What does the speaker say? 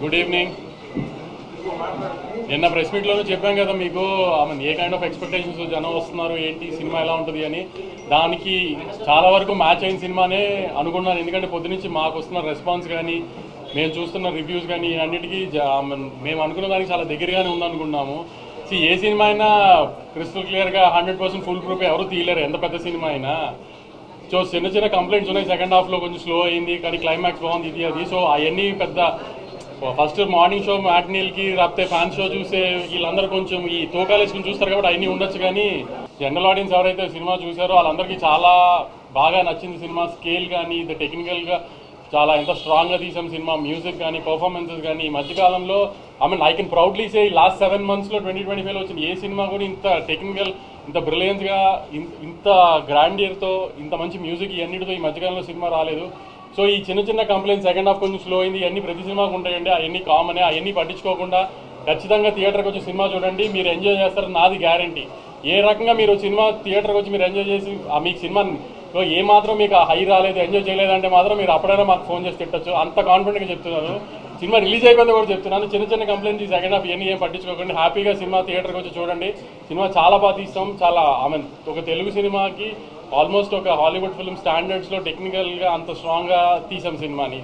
Good evening. నిన్న press మీట్లోనే చెప్పాం కదా మీకు, ఏ కైండ్ ఆఫ్ ఎక్స్పెక్టేషన్స్ జనం వస్తున్నారు, ఏంటి సినిమా ఎలా ఉంటుంది అని. దానికి చాలా వరకు మ్యాచ్ అయిన సినిమానే అనుకున్నాను. ఎందుకంటే పొద్దునుంచి మాకు వస్తున్న రెస్పాన్స్ కానీ, మేము చూస్తున్న రివ్యూస్ కానీ అన్నిటికీ మేము అనుకున్న దానికి చాలా దగ్గరగానే ఉందనుకున్నాము. ఏ సినిమా అయినా క్రిస్టల్ క్లియర్గా 100% ఫుల్ ప్రూఫ్ ఎవరు తీయలేరు, ఎంత పెద్ద సినిమా అయినా. సో చిన్న చిన్న కంప్లైంట్స్ ఉన్నాయి. సెకండ్ హాఫ్లో కొంచెం స్లో అయింది, కానీ క్లైమాక్స్ బాగుంది ఇది అది. సో అవన్నీ పెద్ద ఫస్ట్ మార్నింగ్ షో మ్యాట్నీల్కి రాకపోతే ఫ్యాన్ షో చూసే వీళ్ళందరూ కొంచెం ఈ తోకాలేసుకుని చూస్తారు కాబట్టి అవన్నీ ఉండొచ్చు. కానీ జనరల్ ఆడియన్స్ ఎవరైతే సినిమా చూసారో వాళ్ళందరికీ చాలా బాగా నచ్చింది సినిమా. స్కేల్ కానీ, ఇది టెక్నికల్గా చాలా ఎంత స్ట్రాంగ్గా తీసాం సినిమా. మ్యూజిక్ కానీ, పర్ఫార్మెన్సెస్ కానీ. ఈ మధ్యకాలంలో I can proudly say last 7 monthsలో 2025లో వచ్చిన ఏ సినిమా కూడా ఇంత టెక్నికల్, ఇంత బ్రిలియన్స్గా, ఇంత గ్రాండియర్తో, ఇంత మంచి మ్యూజిక్ ఇవన్నిటితో ఈ మధ్యకాలంలో సినిమా రాలేదు. సో ఈ చిన్న చిన్న కంప్లైంట్స్, సెకండ్ హాఫ్ కొంచెం స్లో అయింది, ఇవన్నీ ప్రతి సినిమాకు ఉంటాయండి. అవన్నీ కామనే. అవన్నీ పట్టించుకోకుండా ఖచ్చితంగా థియేటర్కి వచ్చి సినిమా చూడండి, మీరు ఎంజాయ్ చేస్తారు, నాది గ్యారంటీ. ఏ రకంగా మీరు సినిమా థియేటర్కి వచ్చి మీరు ఎంజాయ్ చేసి మీకు సినిమా ఏ మాత్రం మీకు హై రాలేదు, ఎంజాయ్ చేయలేదంటే మాత్రం మీరు అప్పుడైనా మాకు ఫోన్ చేసి తిట్టచ్చు. అంత కాన్ఫిడెంట్గా చెప్తున్నాను. సినిమా రిలీజ్ అయిపోయింది కూడా చెప్తున్నాను. చిన్న చిన్న కంప్లైంట్స్ ఈ సెకండ్ హాఫ్ ఇవన్నీ ఏం పట్టించుకోకండి. హ్యాపీగా సినిమా థియేటర్కి వచ్చి చూడండి. సినిమా చాలా బాగా తీస్తాం. చాలా ఒక తెలుగు సినిమాకి ఆల్మోస్ట్ ఒక హాలీవుడ్ ఫిల్మ్ స్టాండర్డ్స్లో టెక్నికల్గా అంత స్ట్రాంగ్గా తీసాం సినిమాని.